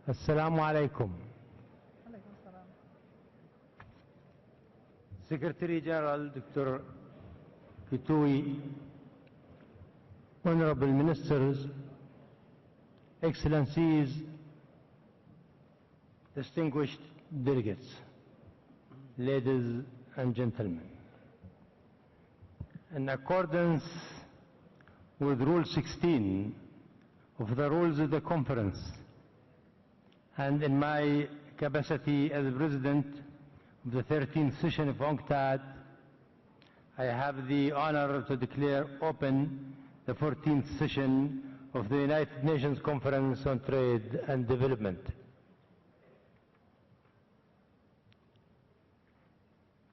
Assalamu alaikum. Secretary General Dr. Kitui, Honorable Ministers, Excellencies, distinguished delegates, ladies and gentlemen. In accordance with Rule 16 of the rules of the conference, and in my capacity as President of the 13th session of UNCTAD, I have the honor to declare open the 14th session of the United Nations Conference on Trade and Development.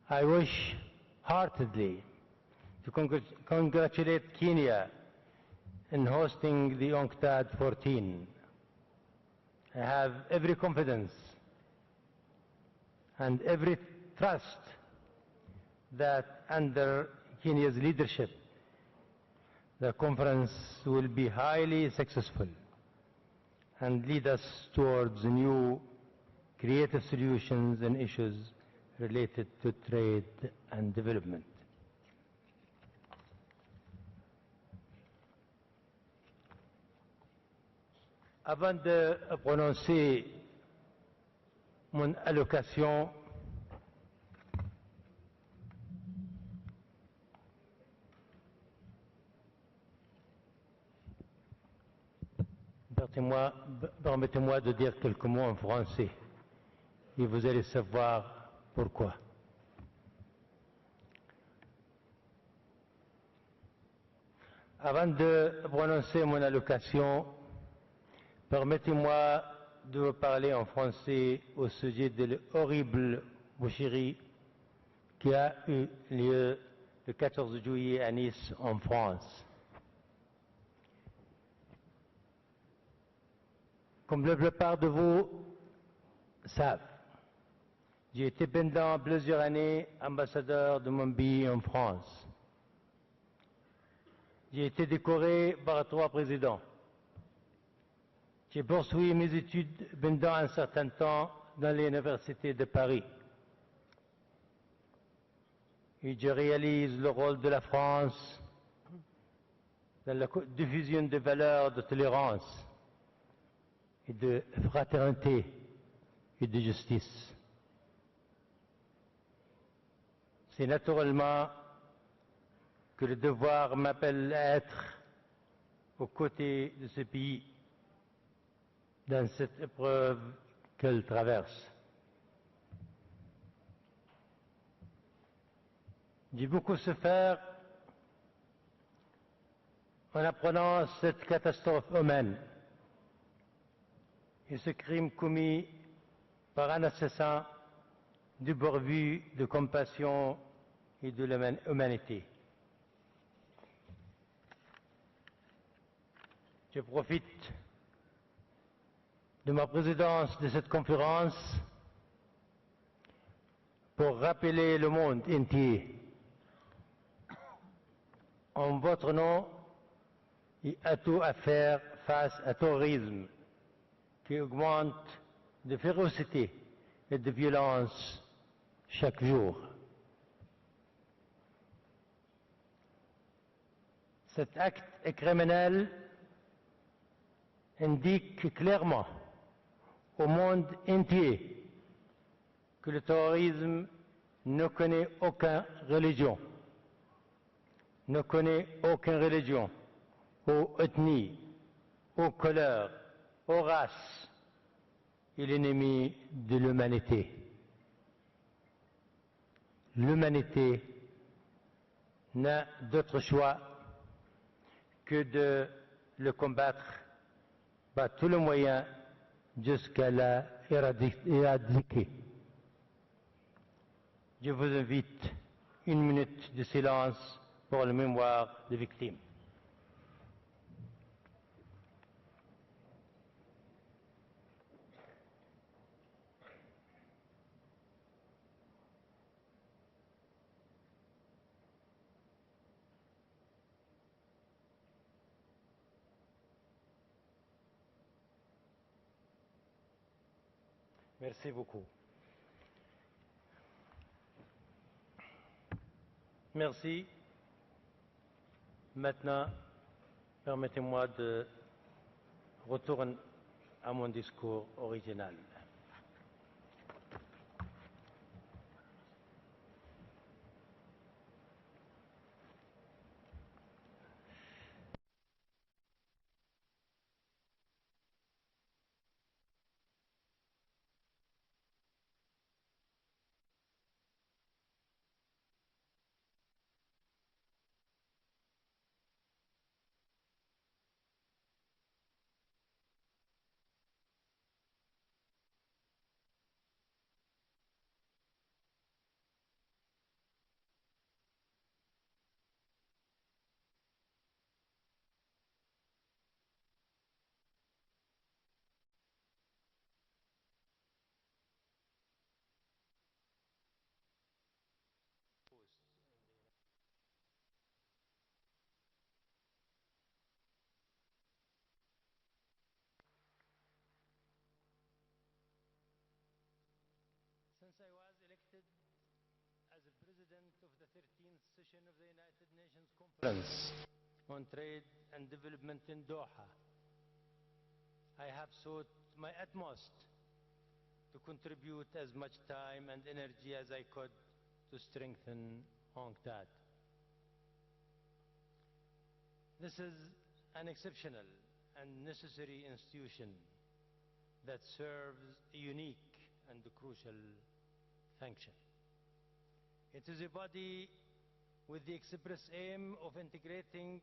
I wish heartedly to congratulate Kenya in hosting the UNCTAD 14. I have every confidence and every trust that under Kenya's leadership, the conference will be highly successful and lead us towards new creative solutions and issues related to trade and development. Avant de prononcer mon allocation, permettez-moi de dire quelques mots en français et vous allez savoir pourquoi. Avant de prononcer mon allocation, permettez-moi de vous parler en français au sujet de l'horrible boucherie qui a eu lieu le 14 juillet à Nice, en France. Comme la plupart de vous savent, j'ai été pendant plusieurs années ambassadeur de mon pays en France. J'ai été décoré par 3 présidents. J'ai poursuivi mes études pendant un certain temps dans l'Université de Paris. Et je réalise le rôle de la France dans la diffusion des valeurs de tolérance et de fraternité et de justice. C'est naturellement que le devoir m'appelle à être aux côtés de ce pays dans cette épreuve qu'elle traverse. J'ai beaucoup souffert en apprenant cette catastrophe humaine et ce crime commis par un assassin dépourvu de compassion et de l'humanité. Je profite de ma présidence de cette conférence pour rappeler le monde entier, en votre nom, et à tout à faire face au terrorisme qui augmente de férocité et de violence chaque jour. Cet acte criminel indique clairement au monde entier que le terrorisme ne connaît aucune religion, ou ethnie, ou couleur, ou race. Il est l'ennemi de l'humanité. L'humanité n'a d'autre choix que de le combattre par tous les moyens jusqu'à l'éradiquer. Je vous invite 1 minute de silence pour la mémoire des victimes. Merci beaucoup. Merci. Maintenant, permettez-moi de retourner à mon discours original. Since I was elected as the President of the 13th session of the United Nations Conference on Trade and Development in Doha, I have sought my utmost to contribute as much time and energy as I could to strengthen UNCTAD. This is an exceptional and necessary institution that serves a unique and crucial function. It is a body with the express aim of integrating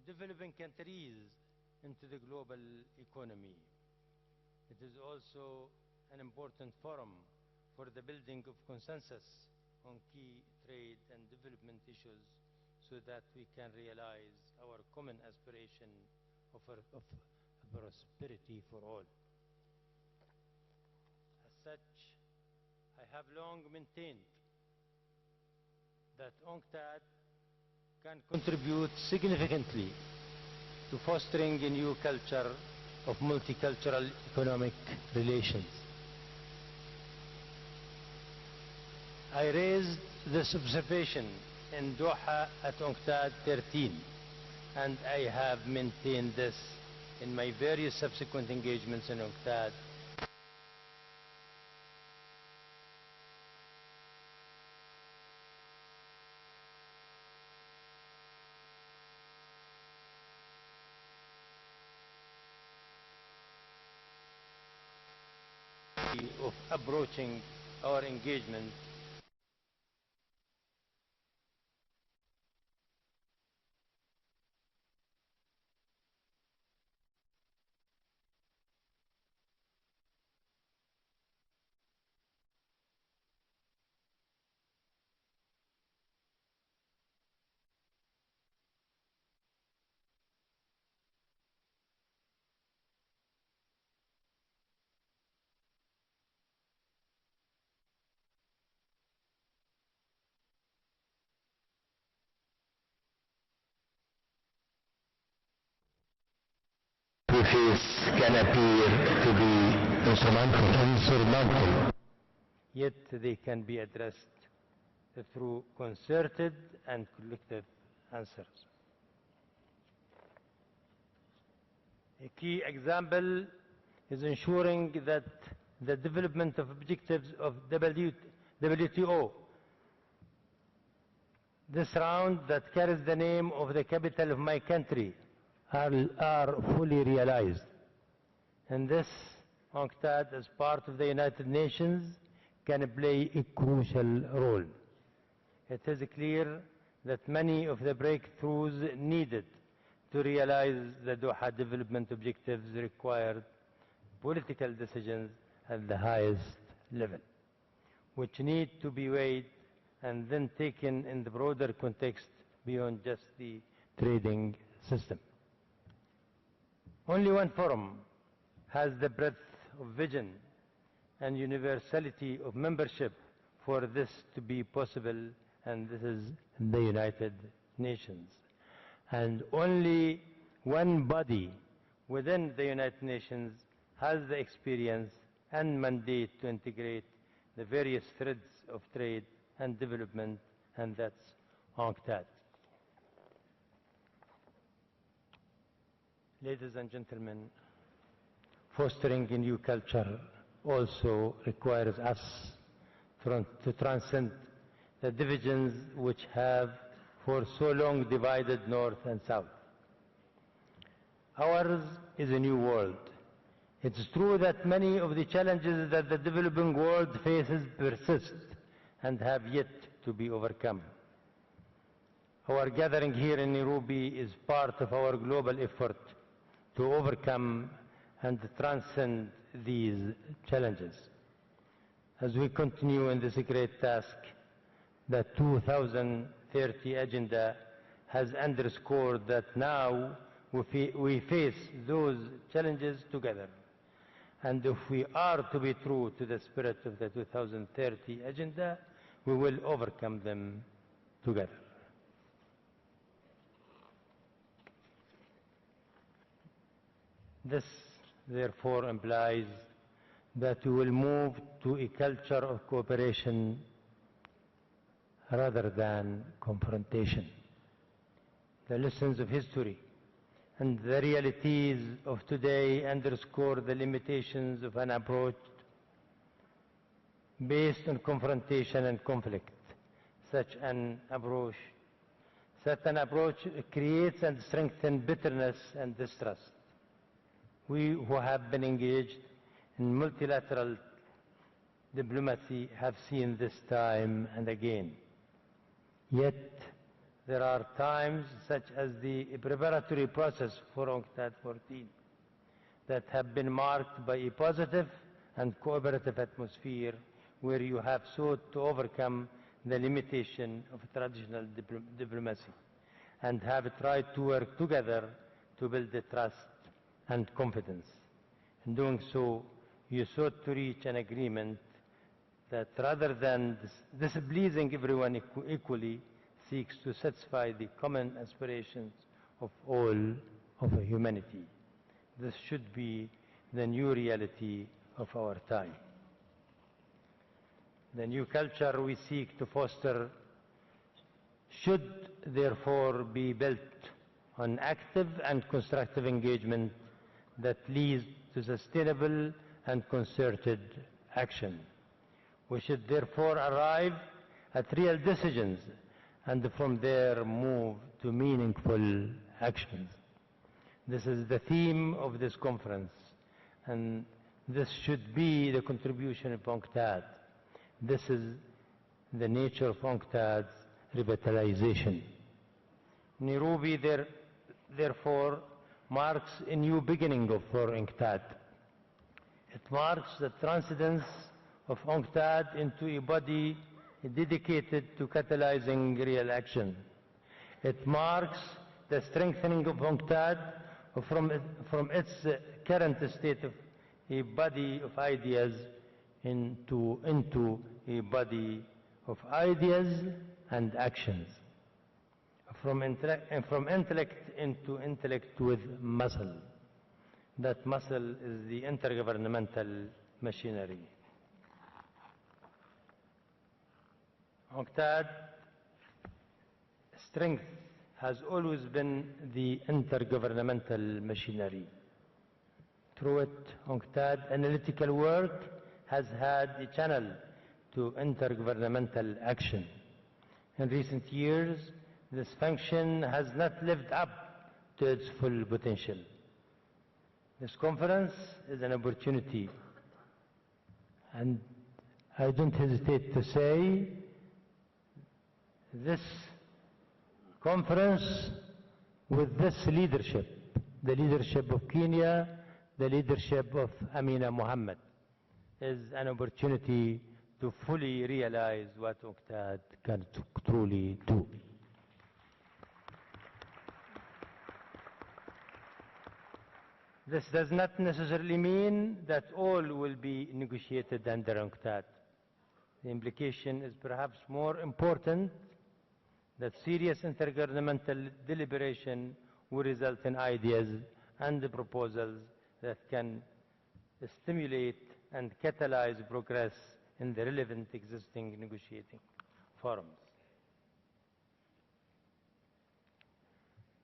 developing countries into the global economy. It is also an important forum for the building of consensus on key trade and development issues so that we can realize our common aspiration of prosperity for all. As such, I have long maintained that UNCTAD can contribute significantly to fostering a new culture of multicultural economic relations. I raised this observation in Doha at UNCTAD 13, and I have maintained this in my various subsequent engagements in UNCTAD. Of approaching our engagement can appear to be insurmountable, yet they can be addressed through concerted and collective answers. A key example is ensuring that the development of objectives of WTO, this round that carries the name of the capital of my country, are fully realized. And this, UNCTAD, as part of the United Nations, can play a crucial role. It is clear that many of the breakthroughs needed to realize the Doha development objectives required political decisions at the highest level, which need to be weighed and then taken in the broader context beyond just the trading system. Only one forum has the breadth of vision and universality of membership for this to be possible, and this is the United Nations. And only one body within the United Nations has the experience and mandate to integrate the various threads of trade and development, and that's UNCTAD. Ladies and gentlemen, fostering a new culture also requires us to transcend the divisions which have for so long divided North and South. Ours is a new world. It's true that many of the challenges that the developing world faces persist and have yet to be overcome. Our gathering here in Nairobi is part of our global effort to overcome and transcend these challenges. As we continue in this great task, the 2030 Agenda has underscored that now we face those challenges together. And if we are to be true to the spirit of the 2030 Agenda, we will overcome them together. This, therefore, implies that we will move to a culture of cooperation rather than confrontation. The lessons of history and the realities of today underscore the limitations of an approach based on confrontation and conflict. Such an approach creates and strengthens bitterness and distrust. We who have been engaged in multilateral diplomacy have seen this time and again. Yet, there are times, such as the preparatory process for UNCTAD 14, that have been marked by a positive and cooperative atmosphere where you have sought to overcome the limitation of traditional diplomacy and have tried to work together to build the trust and confidence. In doing so, you sought to reach an agreement that rather than displeasing everyone equally, seeks to satisfy the common aspirations of all of humanity. This should be the new reality of our time. The new culture we seek to foster should therefore be built on active and constructive engagement that leads to sustainable and concerted action. We should therefore arrive at real decisions and from there move to meaningful actions. This is the theme of this conference, and this should be the contribution of UNCTAD. This is the nature of UNCTAD's revitalization. Nairobi, therefore, marks a new beginning for UNCTAD. It marks the transcendence of UNCTAD into a body dedicated to catalyzing real action. It marks the strengthening of UNCTAD from its current state of a body of ideas into a body of ideas and actions. From intellect into intellect with muscle. That muscle is the intergovernmental machinery. UNCTAD strength has always been the intergovernmental machinery. Through it, UNCTAD analytical work has had a channel to intergovernmental action. In recent years, this function has not lived up to its full potential. This conference is an opportunity, and I don't hesitate to say this conference with this leadership, the leadership of Kenya, the leadership of Amina Mohammed, is an opportunity to fully realize what UNCTAD can truly do. This does not necessarily mean that all will be negotiated under UNCTAD. The implication is perhaps more important, that serious intergovernmental deliberation will result in ideas and proposals that can stimulate and catalyze progress in the relevant existing negotiating forums.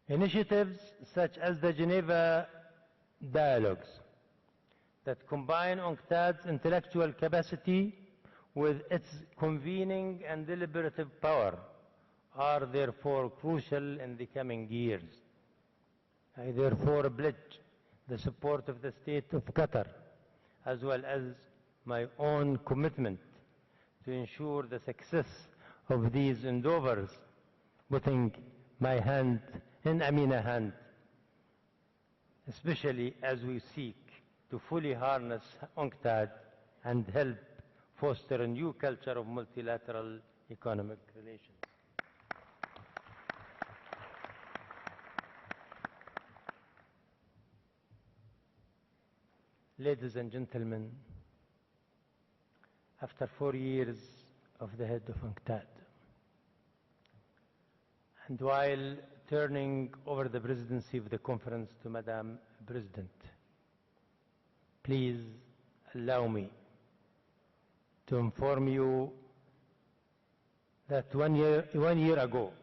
Initiatives such as the Geneva Dialogues that combine UNCTAD's intellectual capacity with its convening and deliberative power are therefore crucial in the coming years. I therefore pledge the support of the State of Qatar, as well as my own commitment to ensure the success of these endeavors, putting my hand in Amina's hand, especially as we seek to fully harness UNCTAD and help foster a new culture of multilateral economic relations. Ladies and gentlemen, after 4 years of the head of UNCTAD, and while turning over the presidency of the conference to Madam President, please allow me to inform you that one year ago,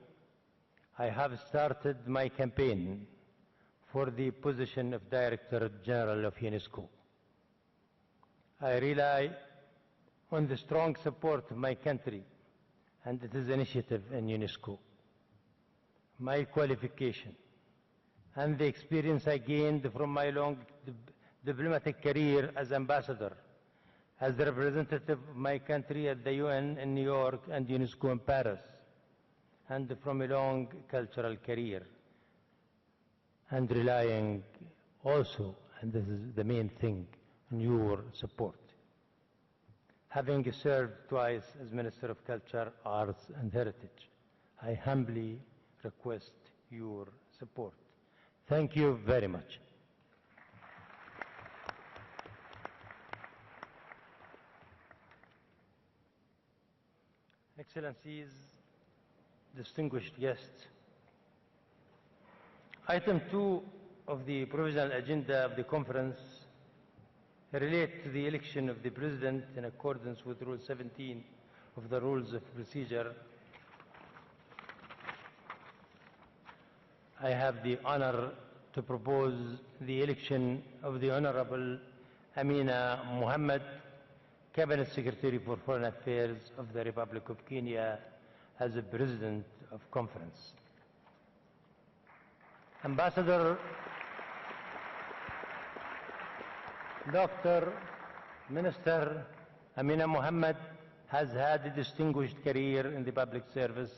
I have started my campaign for the position of Director General of UNESCO. I rely on the strong support of my country and its initiative in UNESCO. My qualification and the experience I gained from my long diplomatic career as ambassador, as the representative of my country at the UN in New York and UNESCO in Paris, and from a long cultural career, and relying also, and this is the main thing, on your support. Having served twice as Minister of Culture, Arts and Heritage, I humbly request your support. Thank you very much. Excellencies, distinguished guests, Item 2 of the provisional agenda of the conference relate to the election of the President in accordance with Rule 17 of the Rules of Procedure. I have the honor to propose the election of the Honorable Amina Mohammed, Cabinet Secretary for Foreign Affairs of the Republic of Kenya, as the President of Conference. Ambassador Dr. Minister Amina Mohammed has had a distinguished career in the public service,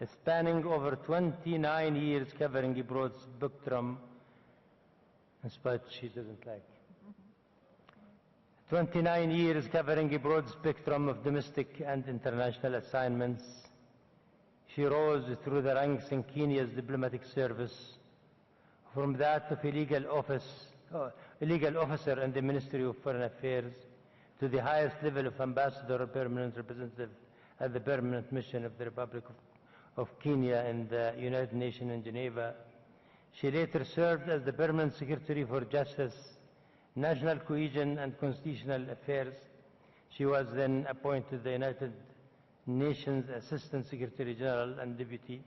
spanning over 29 years, covering a broad spectrum, in spite she doesn't like. 29 years covering a broad spectrum of domestic and international assignments. She rose through the ranks in Kenya's diplomatic service, from that of a legal officer in the Ministry of Foreign Affairs to the highest level of ambassador or permanent representative at the permanent mission of the Republic of Kenya in the United Nations in Geneva. She later served as the permanent secretary for Justice, National Cohesion and Constitutional Affairs. She was then appointed the United Nations Assistant Secretary General and Deputy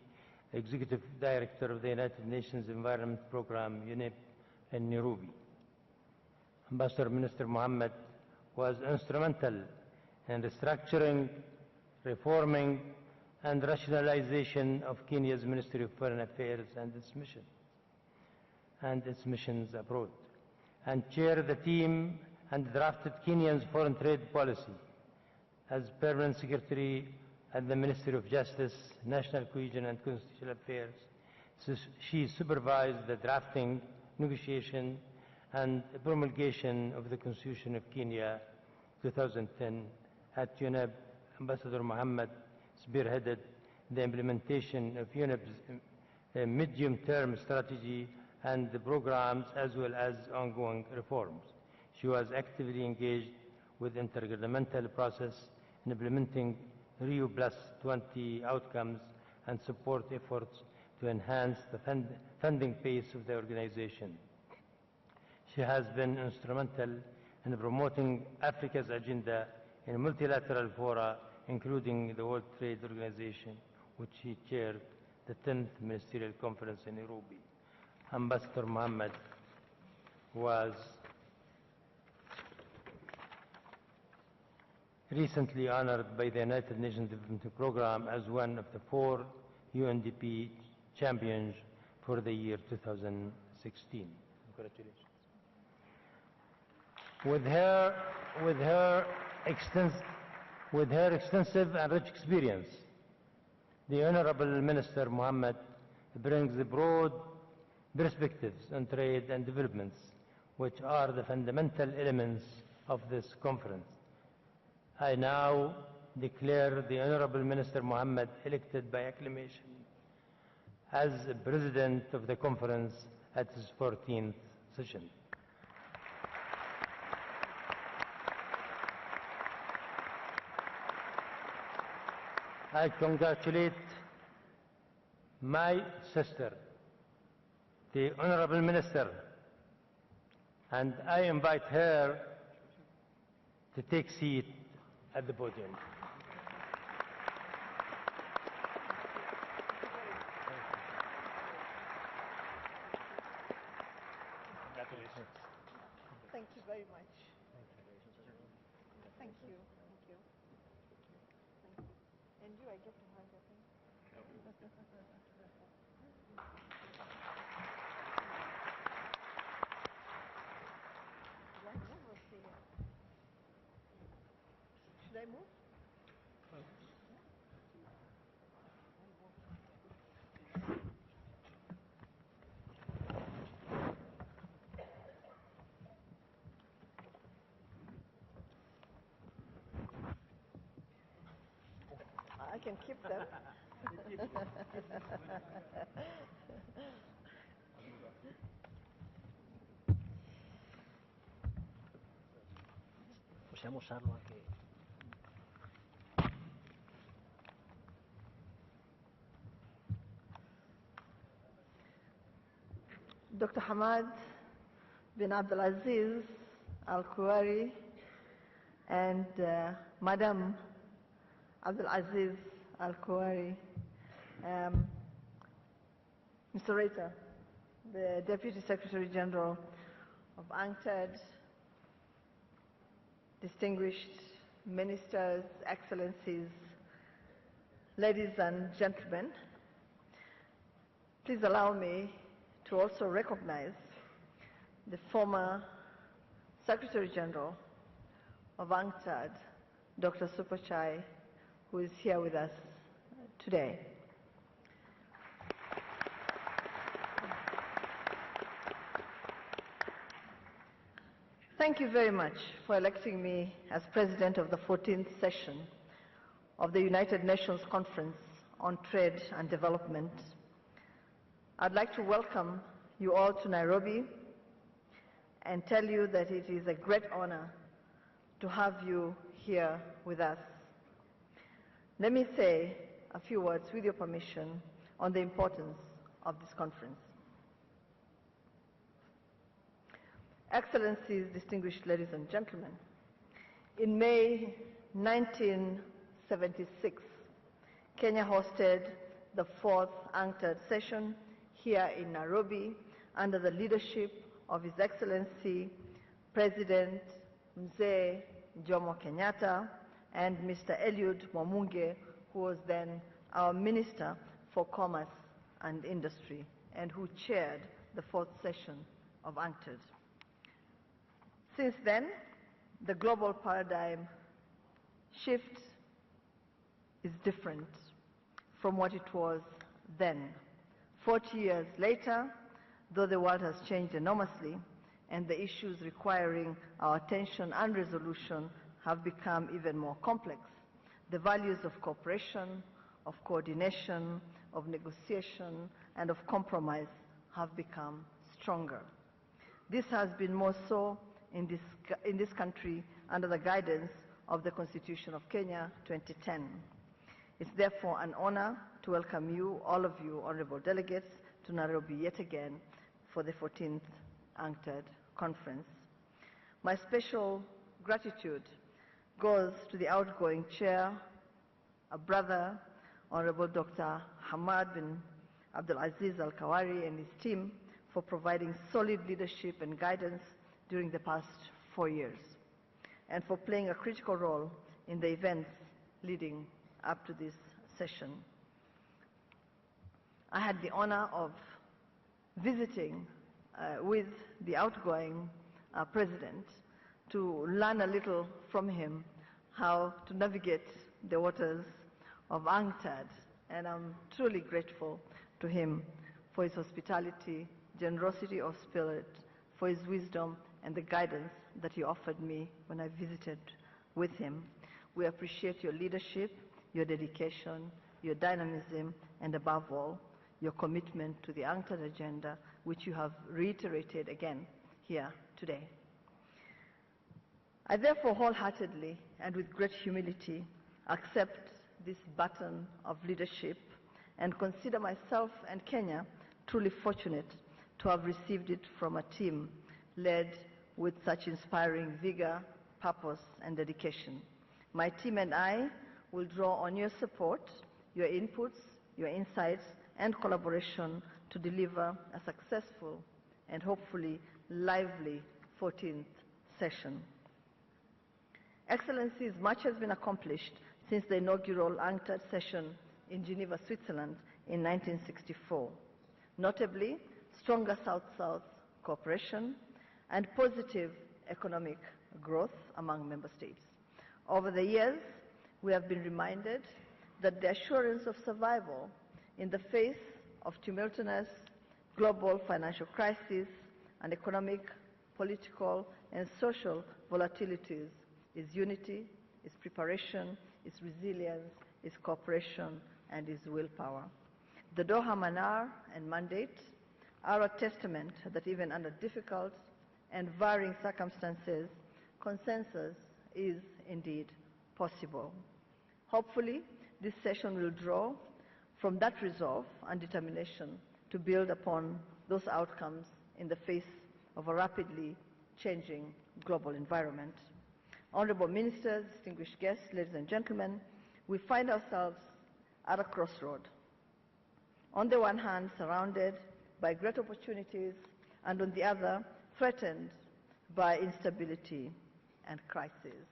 Executive Director of the United Nations Environment Program, UNEP, in Nairobi. Ambassador Minister Mohammed was instrumental in restructuring, reforming, and rationalization of Kenya's Ministry of Foreign Affairs and its missions abroad, and chaired the team and drafted Kenya's foreign trade policy. As Permanent Secretary at the Ministry of Justice, National Cohesion and Constitutional Affairs, she supervised the drafting, negotiation, and promulgation of the Constitution of Kenya 2010. At UNEP, Ambassador Mohammed spearheaded the implementation of UNEP's medium-term strategy and the programs, as well as ongoing reforms. She was actively engaged with the intergovernmental process in implementing Rio Plus 20 outcomes and support efforts to enhance the funding pace of the organization. She has been instrumental in promoting Africa's agenda in multilateral fora, including the World Trade Organization, which he chaired the 10th Ministerial Conference in Nairobi. Ambassador Mohammed was recently honored by the United Nations Development Programme as one of the 4 UNDP champions for the year 2016. Congratulations. With her extensive and rich experience, the Honorable Minister Mohammed brings broad perspectives on trade and developments, which are the fundamental elements of this conference. I now declare the Honorable Minister Mohammed elected by acclamation as President of the conference at his 14th session. I congratulate my sister, the Honorable Minister, and I invite her to take seat at the podium. Congratulations. Thank you very much. Thank you. Thank you. And you, I get to hug, I think. Should I move? I can keep them. Possiamo usarlo anche. Dr. Hamad bin Abdulaziz Al-Kuwari and Madam Abdulaziz Al-Kuwari, Mr. Rita, the Deputy Secretary General of UNCTAD, distinguished ministers, excellencies, ladies and gentlemen, please allow me to also recognize the former Secretary General of UNCTAD, Dr. Supachai, who is here with us today. Thank you very much for electing me as President of the 14th session of the United Nations Conference on Trade and Development. I'd like to welcome you all to Nairobi and tell you that it is a great honor to have you here with us. Let me say a few words, with your permission, on the importance of this conference. Excellencies, distinguished ladies and gentlemen, in May 1976, Kenya hosted the 4th UNCTAD session here in Nairobi under the leadership of His Excellency President Mzee Jomo Kenyatta and Mr. Eliud Mwamunge, who was then our Minister for Commerce and Industry and who chaired the 4th session of UNCTAD. Since then, the global paradigm shift is different from what it was then. 40 years later, though the world has changed enormously and the issues requiring our attention and resolution have become even more complex, the values of cooperation, of coordination, of negotiation, and of compromise have become stronger. This has been more so in this country under the guidance of the Constitution of Kenya 2010. It's therefore an honor to welcome you, all of you, honorable delegates, to Nairobi yet again for the 14th UNCTAD conference. My special gratitude goes to the outgoing chair, a brother, Honorable Dr. Hamad bin Abdulaziz Al-Kawari and his team for providing solid leadership and guidance during the past 4 years, and for playing a critical role in the events leading up to this session. I had the honor of visiting with the outgoing president to learn a little from him how to navigate the waters of UNCTAD, and I'm truly grateful to him for his hospitality, generosity of spirit, for his wisdom and the guidance that he offered me when I visited with him. We appreciate your leadership, your dedication, your dynamism, and above all, your commitment to the UNCTAD agenda, which you have reiterated again here today. I therefore wholeheartedly and with great humility accept this baton of leadership and consider myself and Kenya truly fortunate to have received it from a team led with such inspiring vigor, purpose, and dedication. My team and I will draw on your support, your inputs, your insights, and collaboration to deliver a successful and hopefully lively 14th session. Excellencies, much has been accomplished since the inaugural UNCTAD session in Geneva, Switzerland in 1964. Notably, stronger South-South cooperation and positive economic growth among member states. Over the years, we have been reminded that the assurance of survival in the face of tumultuous global financial crisis and economic, political, and social volatilities is unity, is preparation, is resilience, is cooperation, and is willpower. The Doha Manar and mandate are a testament that even under difficult and varying circumstances, consensus is indeed possible. Hopefully, this session will draw from that resolve and determination to build upon those outcomes in the face of a rapidly changing global environment. Honorable Ministers, distinguished guests, ladies and gentlemen, we find ourselves at a crossroad. On the one hand, surrounded by great opportunities, and on the other, threatened by instability and crisis.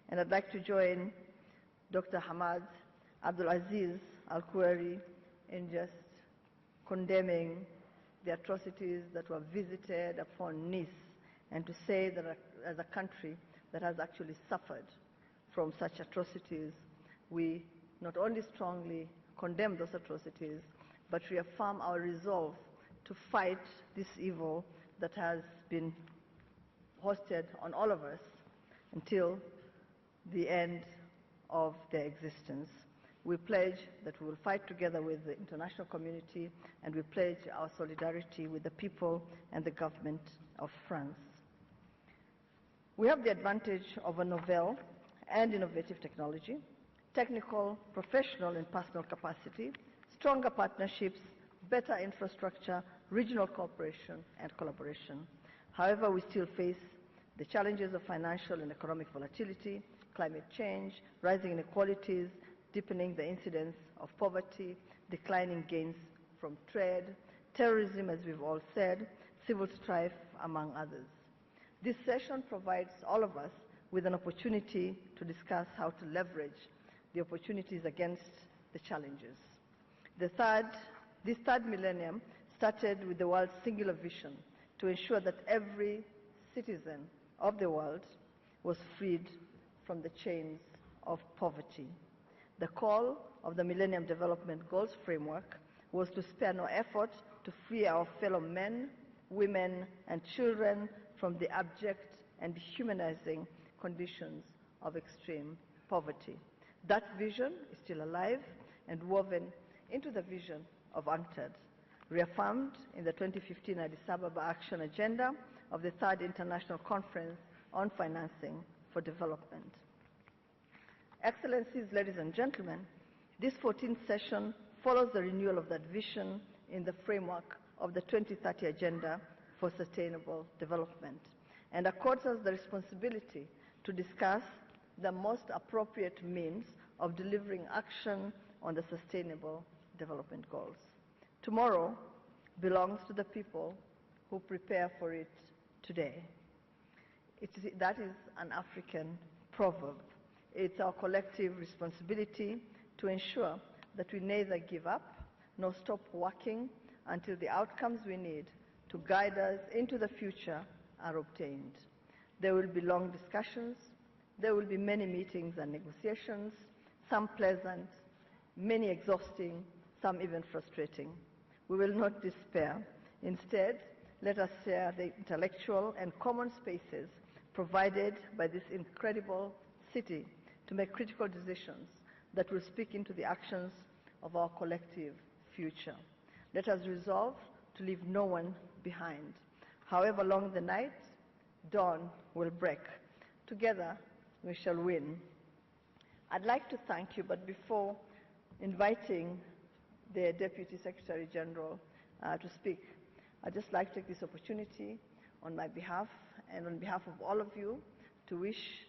And I'd like to join Dr. Hamad Abdulaziz Al-Kawari in just condemning the atrocities that were visited upon Nice, and to say that as a country that has actually suffered from such atrocities, we not only strongly condemn those atrocities, but reaffirm our resolve to fight this evil that has been hosted on all of us until the end of their existence. We pledge that we will fight together with the international community, and we pledge our solidarity with the people and the government of France. We have the advantage of a novel and innovative technology, technical, professional, and personal capacity, stronger partnerships, better infrastructure, regional cooperation, and collaboration. However, we still face the challenges of financial and economic volatility, climate change, rising inequalities, deepening the incidence of poverty, declining gains from trade, terrorism, as we've all said, civil strife, among others. This session provides all of us with an opportunity to discuss how to leverage the opportunities against the challenges. This third millennium started with the world's singular vision to ensure that every citizen of the world was freed from the chains of poverty. The call of the Millennium Development Goals framework was to spare no effort to free our fellow men, women, and children from the abject and dehumanizing conditions of extreme poverty. That vision is still alive and woven into the vision of UNCTAD, reaffirmed in the 2015 Addis Ababa Action Agenda of the Third International Conference on Financing for Development. Excellencies, ladies and gentlemen, this 14th session follows the renewal of that vision in the framework of the 2030 Agenda for Sustainable Development. and accords us the responsibility to discuss the most appropriate means of delivering action on the Sustainable Development Goals. Tomorrow belongs to the people who prepare for it today. That is an African proverb. It's our collective responsibility to ensure that we neither give up nor stop working until the outcomes we need to guide us into the future are obtained. There will be long discussions, there will be many meetings and negotiations, some pleasant, many exhausting, some even frustrating. We will not despair. Instead, let us share the intellectual and common spaces provided by this incredible city to make critical decisions that will speak into the actions of our collective future. Let us resolve to leave no one behind. However long the night, dawn will break. Together, we shall win. I'd like to thank you, but before inviting the Deputy Secretary General to speak, I'd just like to take this opportunity on my behalf and on behalf of all of you to wish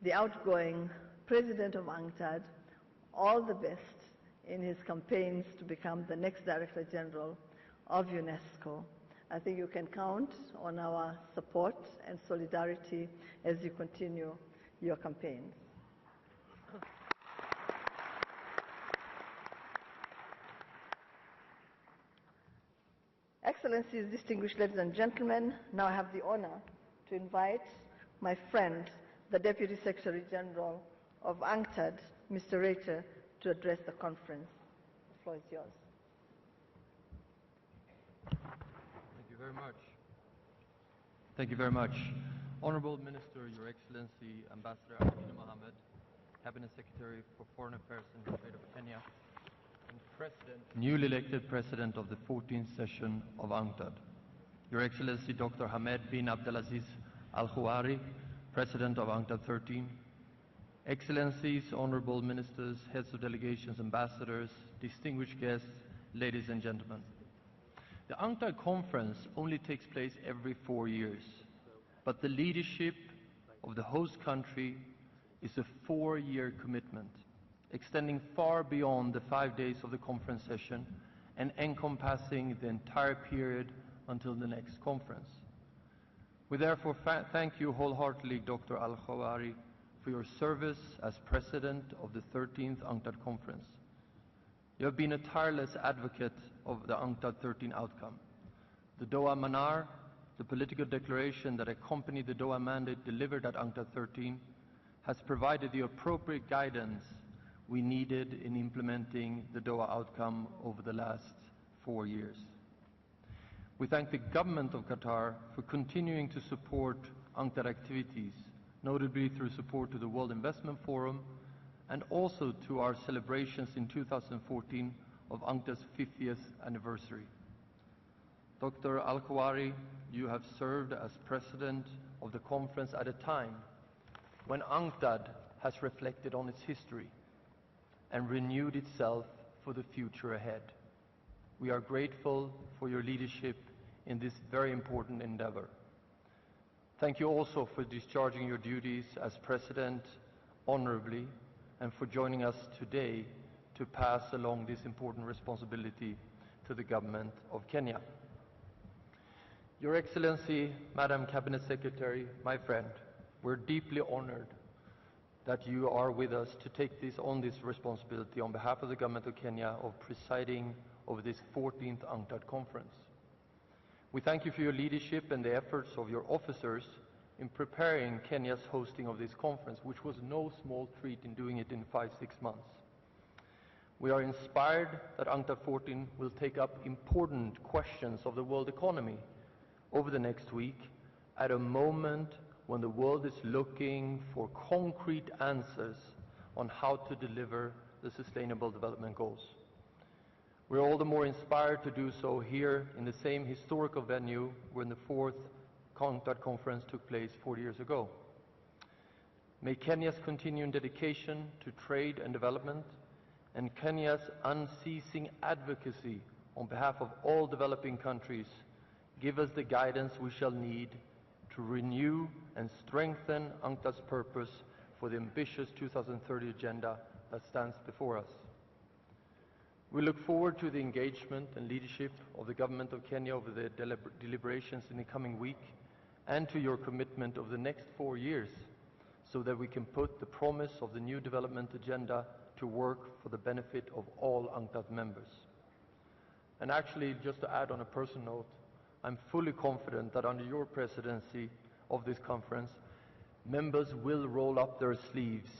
the outgoing President of UNCTAD all the best in his campaigns to become the next Director General of UNESCO. I think you can count on our support and solidarity as you continue your campaigns. Excellencies, distinguished ladies and gentlemen, now I have the honor to invite my friend, the Deputy Secretary General of UNCTAD, Mr. Reiter, to address the conference. The floor is yours. Thank you very much. Thank you very much. Honorable Minister, Your Excellency, Ambassador Amina Mohammed, Cabinet Secretary for Foreign Affairs and Trade of Kenya, and President, newly elected President of the 14th session of UNCTAD, Your Excellency Dr. Hamed bin Abdelaziz Al-Khouari, President of UNCTAD 13, Excellencies, Honorable Ministers, Heads of Delegations, Ambassadors, distinguished guests, ladies and gentlemen. The UNCTAD conference only takes place every 4 years, but the leadership of the host country is a 4-year commitment, extending far beyond the 5 days of the conference session and encompassing the entire period until the next conference. We therefore thank you wholeheartedly, Dr. Al-Khouari, for your service as President of the 13th UNCTAD Conference. You have been a tireless advocate of the UNCTAD 13 outcome. The Doha Manar, the political declaration that accompanied the Doha mandate delivered at UNCTAD 13, has provided the appropriate guidance we needed in implementing the Doha outcome over the last 4 years. We thank the government of Qatar for continuing to support UNCTAD activities, notably through support to the World Investment Forum and also to our celebrations in 2014 of UNCTAD's 50th anniversary. Dr. Al-Khouari, you have served as President of the conference at a time when UNCTAD has reflected on its history and renewed itself for the future ahead. We are grateful for your leadership in this very important endeavor. Thank you also for discharging your duties as President honorably and for joining us today to pass along this important responsibility to the government of Kenya. Your Excellency, Madam Cabinet Secretary, my friend, we're deeply honored that you are with us to take on this responsibility on behalf of the government of Kenya of presiding over this 14th UNCTAD conference. We thank you for your leadership and the efforts of your officers in preparing Kenya's hosting of this conference, which was no small treat in doing it in 5-6 months. We are inspired that UNCTAD 14 will take up important questions of the world economy over the next week at a moment when the world is looking for concrete answers on how to deliver the Sustainable Development Goals. We're all the more inspired to do so here in the same historical venue when the 4th UNCTAD conference took place 40 years ago. May Kenya's continuing dedication to trade and development and Kenya's unceasing advocacy on behalf of all developing countries give us the guidance we shall need to renew and strengthen UNCTAD's purpose for the ambitious 2030 agenda that stands before us. We look forward to the engagement and leadership of the Government of Kenya over the deliberations in the coming week, and to your commitment over the next 4 years, so that we can put the promise of the new development agenda to work for the benefit of all UNCTAD members. And actually, just to add on a personal note, I'm fully confident that under your presidency of this conference, members will roll up their sleeves,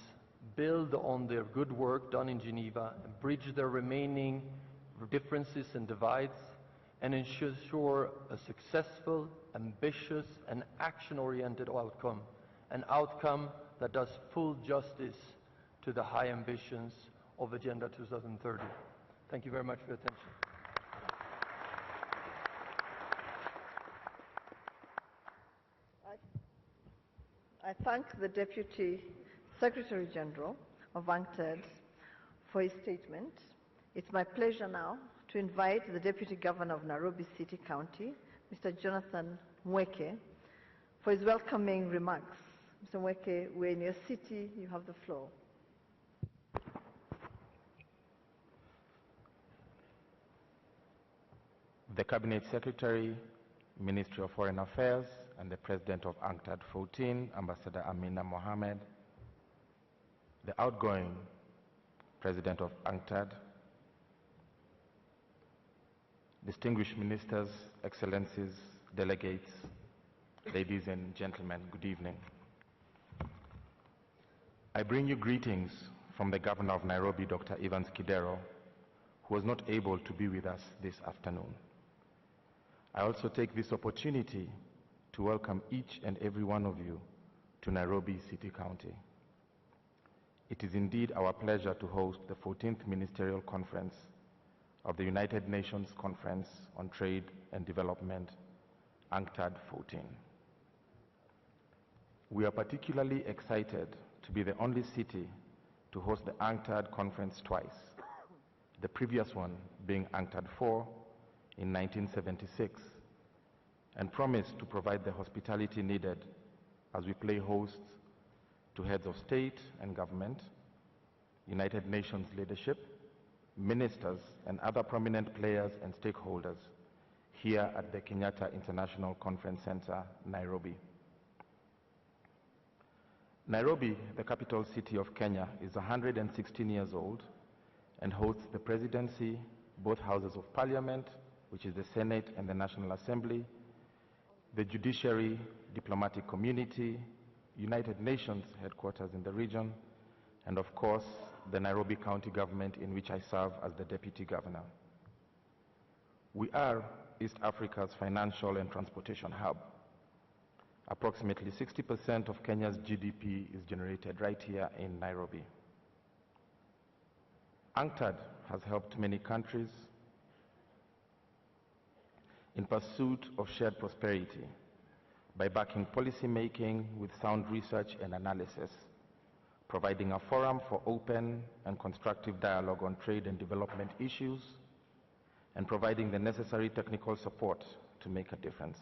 build on their good work done in Geneva, and bridge their remaining differences and divides, and ensure a successful, ambitious, and action-oriented outcome, an outcome that does full justice to the high ambitions of Agenda 2030. Thank you very much for your attention. I thank the Deputy Secretary General of UNCTAD for his statement. It's my pleasure now to invite the Deputy Governor of Nairobi City County, Mr. Jonathan Mweke, for his welcoming remarks. Mr. Mweke, we're in your city. You have the floor. The Cabinet Secretary, Ministry of Foreign Affairs, and the President of UNCTAD 14, Ambassador Amina Mohammed, the outgoing President of UNCTAD, distinguished ministers, excellencies, delegates, ladies and gentlemen, good evening. I bring you greetings from the Governor of Nairobi, Dr. Evans Kidero, who was not able to be with us this afternoon. I also take this opportunity to welcome each and every one of you to Nairobi City County. It is indeed our pleasure to host the 14th Ministerial Conference of the United Nations Conference on Trade and Development, UNCTAD 14. We are particularly excited to be the only city to host the UNCTAD conference twice, the previous one being UNCTAD 4 in 1976, and promise to provide the hospitality needed as we play host to heads of state and government, United Nations leadership, ministers, and other prominent players and stakeholders here at the Kenyatta International Conference Center, Nairobi. Nairobi, the capital city of Kenya, is 116 years old and hosts the presidency, both houses of parliament, which is the Senate and the National Assembly, the judiciary, diplomatic community, United Nations headquarters in the region, and of course, the Nairobi County government, in which I serve as the Deputy Governor. We are East Africa's financial and transportation hub. Approximately 60% of Kenya's GDP is generated right here in Nairobi. UNCTAD has helped many countries in pursuit of shared prosperity by backing policy making with sound research and analysis, providing a forum for open and constructive dialogue on trade and development issues, and providing the necessary technical support to make a difference.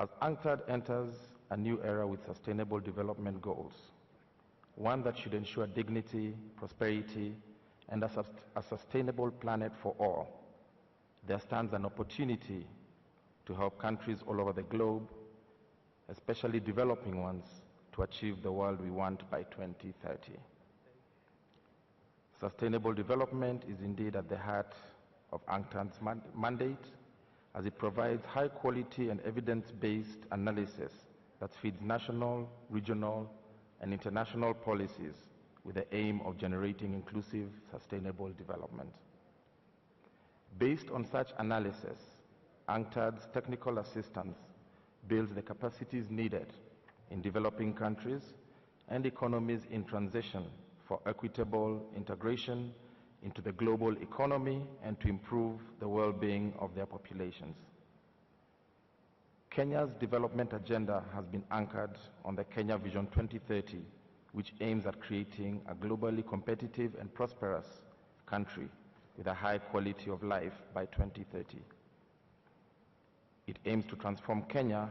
As UNCTAD enters a new era with sustainable development goals, one that should ensure dignity, prosperity, and a sustainable planet for all, there stands an opportunity to help countries all over the globe, especially developing ones, to achieve the world we want by 2030. Sustainable development is indeed at the heart of UNCTAD's mandate, as it provides high quality and evidence-based analysis that feeds national, regional, and international policies with the aim of generating inclusive, sustainable development. Based on such analysis, UNCTAD's technical assistance builds the capacities needed in developing countries and economies in transition for equitable integration into the global economy and to improve the well-being of their populations. Kenya's development agenda has been anchored on the Kenya Vision 2030, which aims at creating a globally competitive and prosperous country with a high quality of life by 2030. It aims to transform Kenya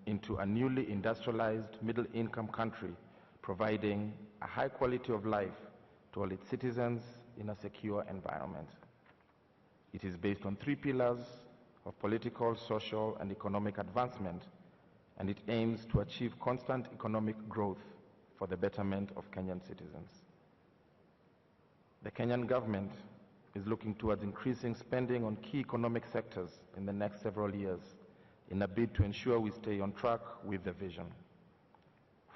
into a newly industrialized middle-income country, providing a high quality of life to all its citizens in a secure environment. It is based on 3 pillars of political, social, and economic advancement, and it aims to achieve constant economic growth for the betterment of Kenyan citizens. The Kenyan government is looking towards increasing spending on key economic sectors in the next several years in a bid to ensure we stay on track with the vision.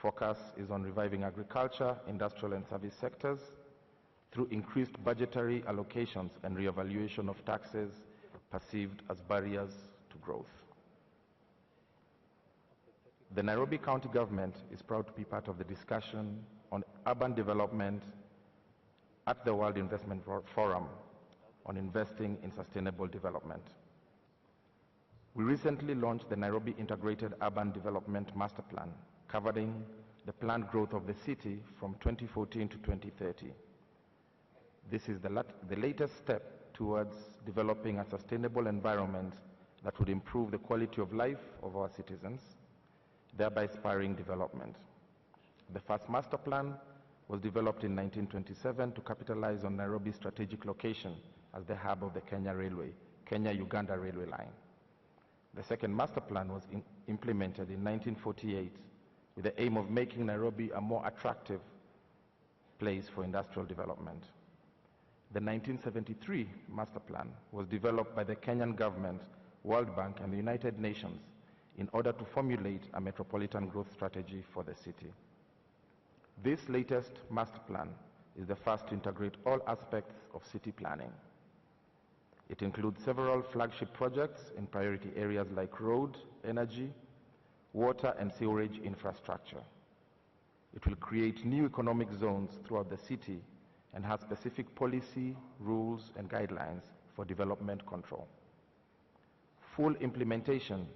Focus is on reviving agriculture, industrial and service sectors through increased budgetary allocations and reevaluation of taxes perceived as barriers to growth. The Nairobi County government is proud to be part of the discussion on urban development at the World Investment Forum on investing in sustainable development. We recently launched the Nairobi Integrated Urban Development Master Plan, covering the planned growth of the city from 2014 to 2030. This is the latest step towards developing a sustainable environment that would improve the quality of life of our citizens, thereby spurring development. The first master plan was developed in 1927 to capitalize on Nairobi's strategic location as the hub of the Kenya-Uganda railway line. The second master plan was implemented in 1948 with the aim of making Nairobi a more attractive place for industrial development. The 1973 master plan was developed by the Kenyan government, World Bank, and the United Nations in order to formulate a metropolitan growth strategy for the city. This latest master plan is the first to integrate all aspects of city planning. It includes several flagship projects in priority areas like road, energy, water, and sewerage infrastructure. It will create new economic zones throughout the city and has specific policy, rules, and guidelines for development control. Full implementation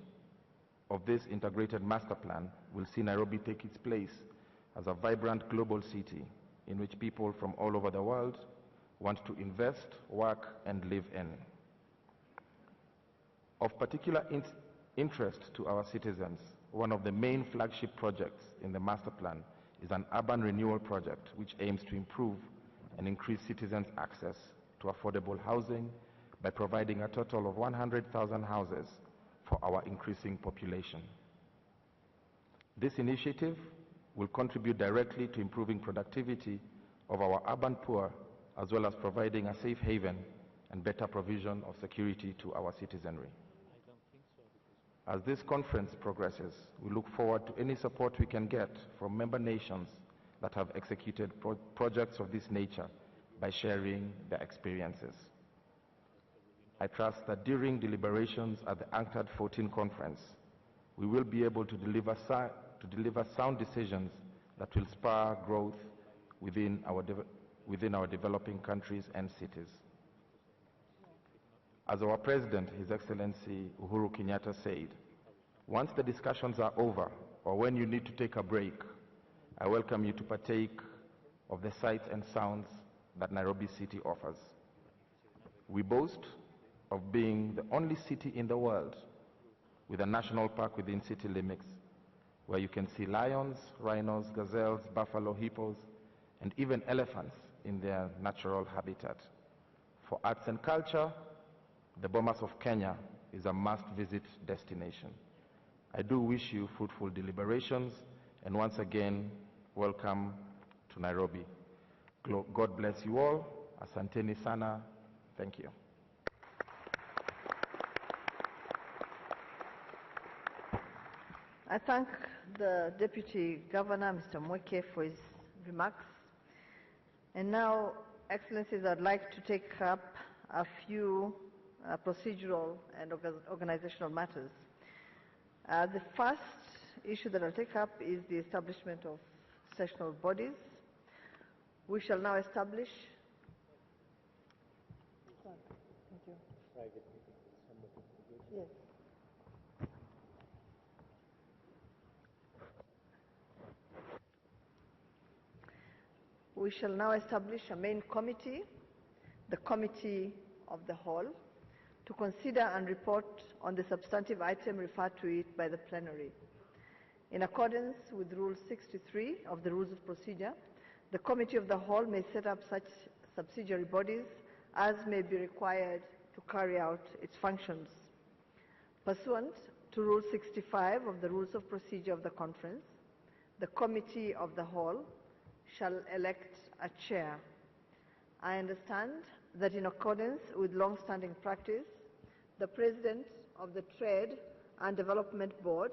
of this integrated master plan will see Nairobi take its place as a vibrant global city in which people from all over the world want to invest, work, and live in. Of particular interest to our citizens, one of the main flagship projects in the master plan is an urban renewal project which aims to improve and increase citizens' access to affordable housing by providing a total of 100,000 houses for our increasing population. This initiative will contribute directly to improving productivity of our urban poor, as well as providing a safe haven and better provision of security to our citizenry. As this conference progresses, we look forward to any support we can get from member nations that have executed projects of this nature by sharing their experiences. I trust that during deliberations at the UNCTAD 14 conference, we will be able to deliver sound decisions that will spur growth within our developing countries and cities. As our President, His Excellency Uhuru Kenyatta said, once the discussions are over or when you need to take a break, I welcome you to partake of the sights and sounds that Nairobi City offers. We boast of being the only city in the world with a national park within city limits, where you can see lions, rhinos, gazelles, buffalo, hippos, and even elephants in their natural habitat. For arts and culture, the Bomas of Kenya is a must-visit destination. I do wish you fruitful deliberations, and once again, welcome to Nairobi. God bless you all. Asanteni sana. Thank you. I thank the Deputy Governor, Mr. Mweke, for his remarks. And now, Excellencies, I'd like to take up a few procedural and organizational matters. The first issue that I'll take up is the establishment of sessional bodies. We shall now establish. Thank you. Yes. We shall now establish a main committee, the Committee of the Whole, to consider and report on the substantive item referred to it by the plenary. In accordance with Rule 63 of the Rules of Procedure, the Committee of the Whole may set up such subsidiary bodies as may be required to carry out its functions. Pursuant to Rule 65 of the Rules of Procedure of the Conference, the Committee of the Whole shall elect a chair. I understand that in accordance with long-standing practice, the President of the Trade and Development Board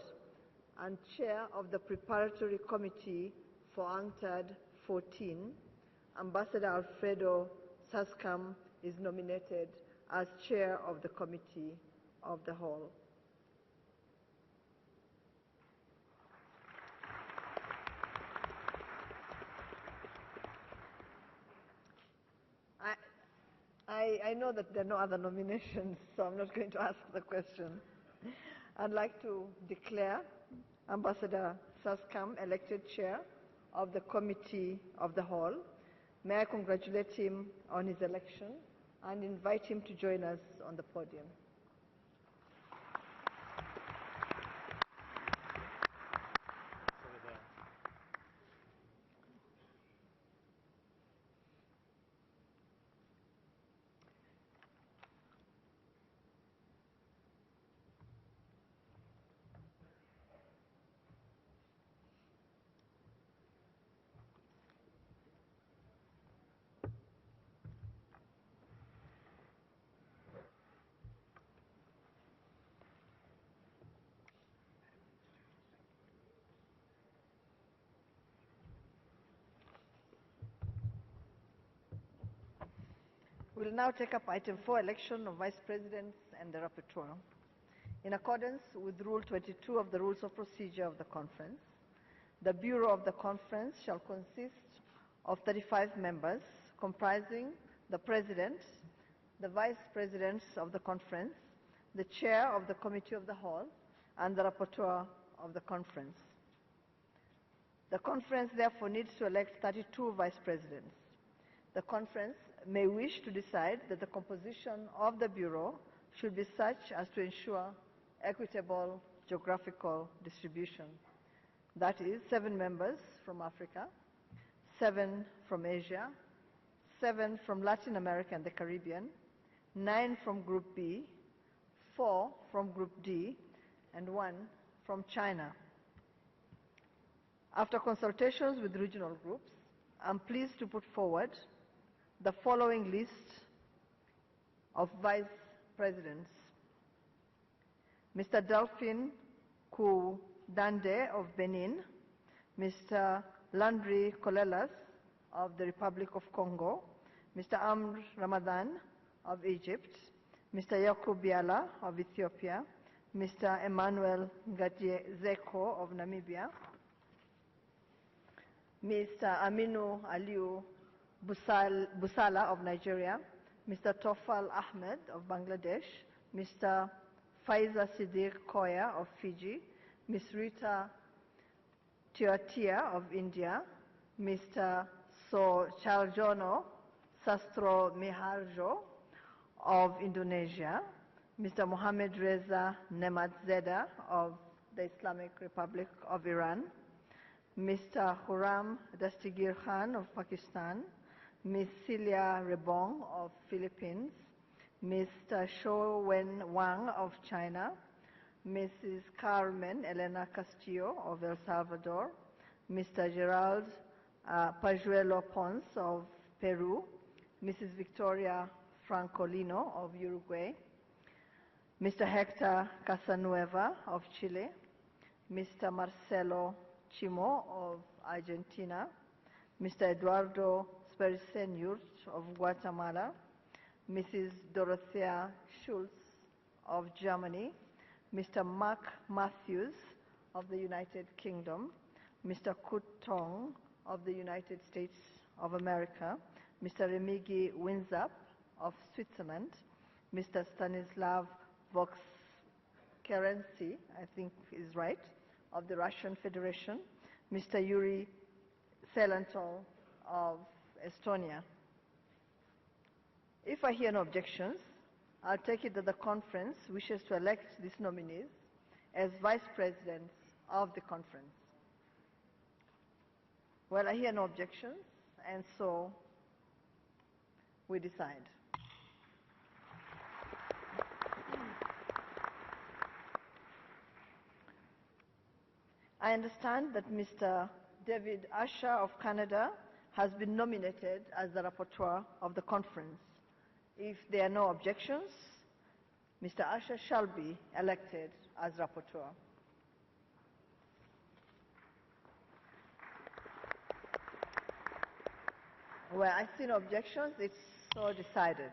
and Chair of the Preparatory Committee for UNCTAD 14, Ambassador Alfredo Saskam is nominated as Chair of the Committee of the Whole. I know that there are no other nominations, so I'm not going to ask the question. I'd like to declare Ambassador Saskam elected Chair of the Committee of the Whole. May I congratulate him on his election and invite him to join us on the podium. We will now take up item 4, election of vice presidents and the rapporteur. In accordance with Rule 22 of the Rules of Procedure of the Conference, the Bureau of the Conference shall consist of 35 members, comprising the President, the Vice Presidents of the Conference, the Chair of the Committee of the Whole, and the Rapporteur of the Conference. The Conference therefore needs to elect 32 Vice Presidents. The Conference may wish to decide that the composition of the Bureau should be such as to ensure equitable geographical distribution. That is, 7 members from Africa, 7 from Asia, 7 from Latin America and the Caribbean, 9 from Group B, 4 from Group D, and 1 from China. After consultations with regional groups, I'm pleased to put forward the following list of Vice Presidents. Mr. Delphine Kudande of Benin, Mr. Landry Kolelas of the Republic of Congo, Mr. Amr Ramadan of Egypt, Mr. Yakub Biala of Ethiopia, Mr. Emmanuel Ngadzeko of Namibia, Mr. Aminu Aliu Busala of Nigeria, Mr. Tofal Ahmed of Bangladesh, Mr. Faiza Siddiq Koya of Fiji, Ms. Rita Tiatia of India, Mr. Chaljono Sastro Miharjo of Indonesia, Mr. Mohammed Reza Nemadzeda of the Islamic Republic of Iran, Mr. Huram Dastigir Khan of Pakistan, Ms. Celia Rebong of Philippines, Mr. Shou Wen Wang of China, Mrs. Carmen Elena Castillo of El Salvador, Mr. Gerald Pajuelo Pons of Peru, Mrs. Victoria Francolino of Uruguay, Mr. Hector Casanueva of Chile, Mr. Marcelo Chimo of Argentina, Mr. Eduardo Sperisenyurt of Guatemala, Mrs. Dorothea Schultz of Germany, Mr. Mark Matthews of the United Kingdom, Mr. Kut Tong of the United States of America, Mr. Remigi Winzap of Switzerland, Mr. Stanislav Vox-Kerency, I think is right, of the Russian Federation, Mr. Yuri Selantol of Estonia. If I hear no objections, I'll take it that the conference wishes to elect these nominees as vice presidents of the conference. Well, I hear no objections, and so we decide. I understand that Mr. David Usher of Canada has been nominated as the rapporteur of the conference. If there are no objections, Mr. Usher shall be elected as rapporteur. Where I see no objections, it's so decided.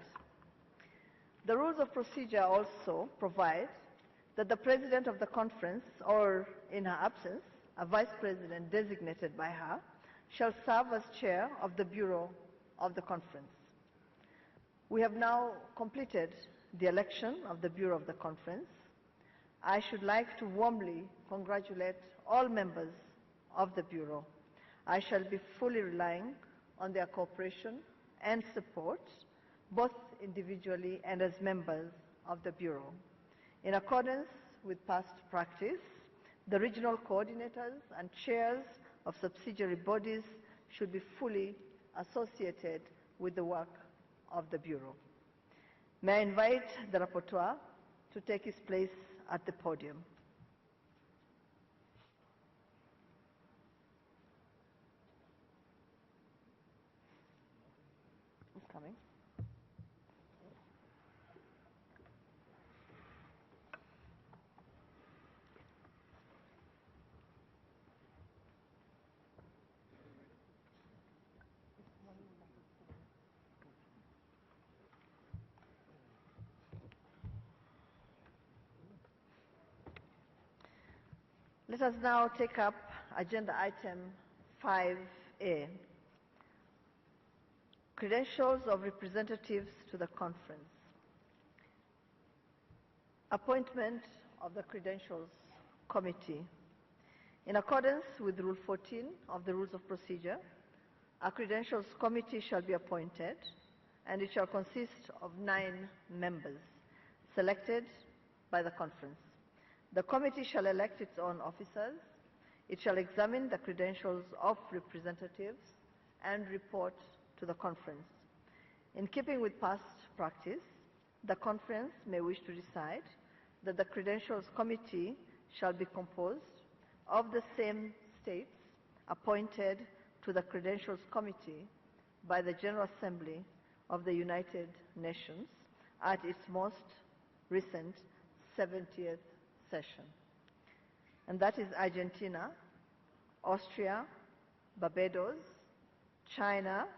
The rules of procedure also provide that the president of the conference, or in her absence, a vice president designated by her, shall serve as chair of the bureau of the conference. We have now completed the election of the bureau of the conference. I should like to warmly congratulate all members of the bureau. I shall be fully relying on their cooperation and support, both individually and as members of the bureau. In accordance with past practice, the regional coordinators and chairs of subsidiary bodies should be fully associated with the work of the bureau. May I invite the rapporteur to take his place at the podium. He's coming. Let us now take up agenda item 5A, credentials of representatives to the conference. Appointment of the Credentials Committee. In accordance with Rule 14 of the Rules of Procedure, a Credentials Committee shall be appointed, and it shall consist of 9 members selected by the conference. The committee shall elect its own officers. It shall examine the credentials of representatives and report to the conference. In keeping with past practice, the conference may wish to decide that the Credentials Committee shall be composed of the same states appointed to the Credentials Committee by the General Assembly of the United Nations at its most recent 70th session. And that is Argentina, Austria, Barbados, China,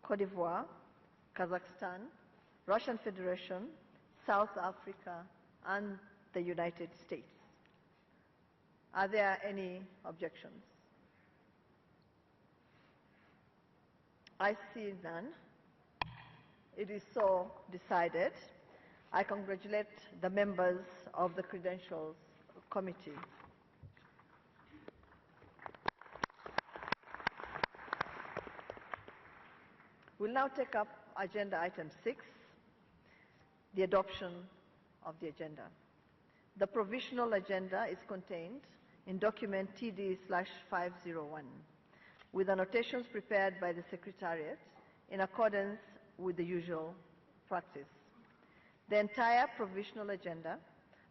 Cote d'Ivoire, Kazakhstan, Russian Federation, South Africa, and the United States. Are there any objections? I see none. It is so decided. I congratulate the members of the Credentials Committee. We'll now take up agenda item 6, the adoption of the agenda. The provisional agenda is contained in document TD/501 with annotations prepared by the Secretariat in accordance with the usual practice. The entire provisional agenda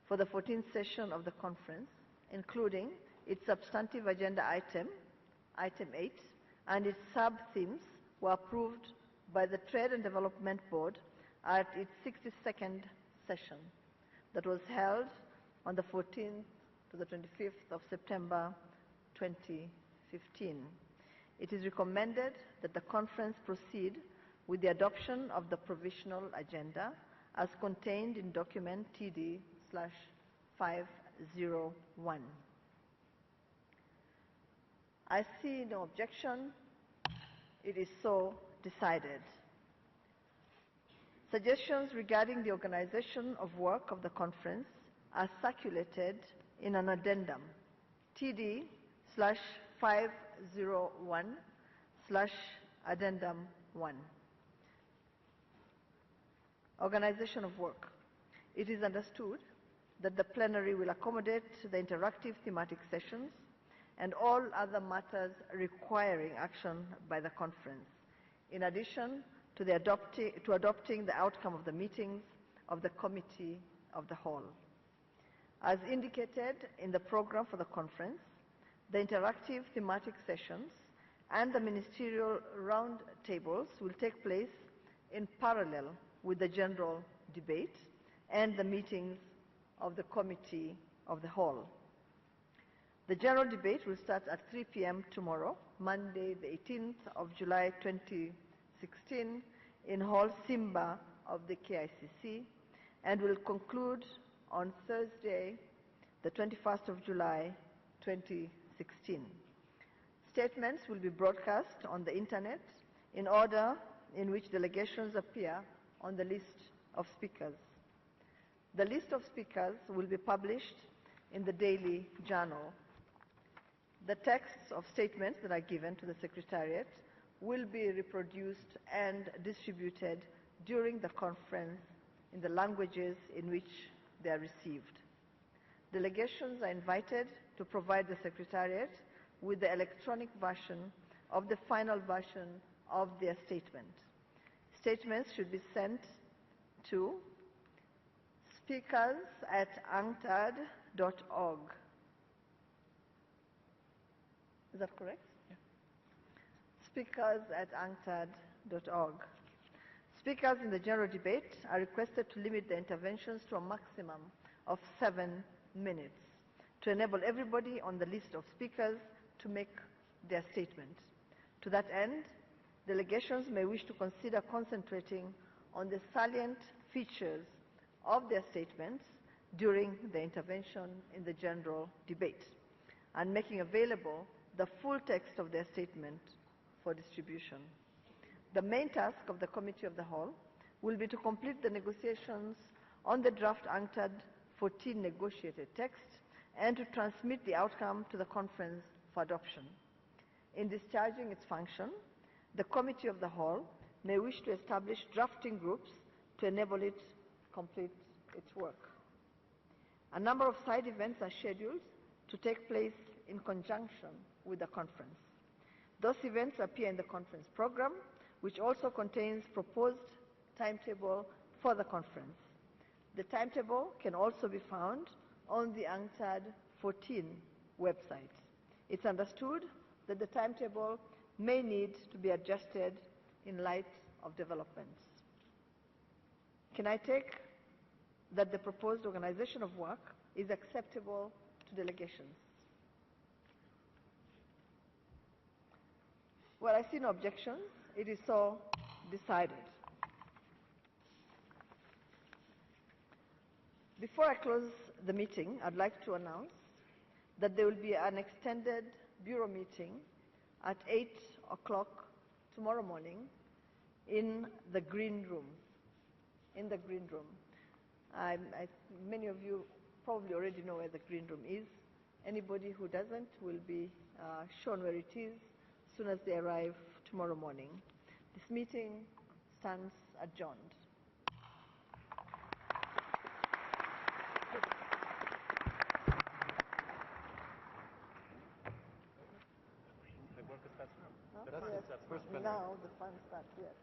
for the 14th session of the conference, including its substantive agenda item 8, and its sub-themes, were approved by the Trade and Development Board at its 62nd session that was held on the 14th to the 25th of September 2015. It is recommended that the conference proceed with the adoption of the provisional agenda as contained in document TD/501. I see no objection. It is so decided. Suggestions regarding the organization of work of the conference are circulated in an addendum TD/501/addendum 1. Organization of work. It is understood that the plenary will accommodate the interactive thematic sessions and all other matters requiring action by the conference, in addition to adopting the outcome of the meetings of the Committee of the Whole. As indicated in the program for the conference, the interactive thematic sessions and the ministerial roundtables will take place in parallel with the general debate and the meetings of the Committee of the Whole. The general debate will start at 3 p.m. tomorrow, Monday, the 18th of July 2016, in Hall Simba of the KICC, and will conclude on Thursday, the 21st of July 2016. Statements will be broadcast on the internet in order in which delegations appear on the list of speakers. The list of speakers will be published in the daily journal. The texts of statements that are given to the Secretariat will be reproduced and distributed during the conference in the languages in which they are received. Delegations are invited to provide the Secretariat with the electronic version of the final version of their statement. Statements should be sent to speakers@unctad.org. Is that correct? Yeah. Speakers@unctad.org. Speakers in the general debate are requested to limit their interventions to a maximum of 7 minutes to enable everybody on the list of speakers to make their statement. To that end, delegations may wish to consider concentrating on the salient features of their statements during the intervention in the general debate and making available the full text of their statement for distribution. The main task of the Committee of the Whole will be to complete the negotiations on the draft UNCTAD 14 negotiated text and to transmit the outcome to the conference for adoption. In discharging its function, the Committee of the Whole may wish to establish drafting groups to enable it complete its work. A number of side events are scheduled to take place in conjunction with the conference. Those events appear in the conference program, which also contains proposed timetable for the conference. The timetable can also be found on the UNCTAD 14 website. It's understood that the timetable may need to be adjusted in light of developments. Can I take that the proposed organization of work is acceptable to delegations? Well, I see no objections. It is so decided. Before I close the meeting, I'd like to announce that there will be an extended bureau meeting at 8 o'clock tomorrow morning in the green room. Many of you probably already know where the green room is. Anybody who doesn't will be shown where it is as soon as they arrive tomorrow morning. This meeting stands adjourned. The work starts now. Yes. Now the fun starts, yes.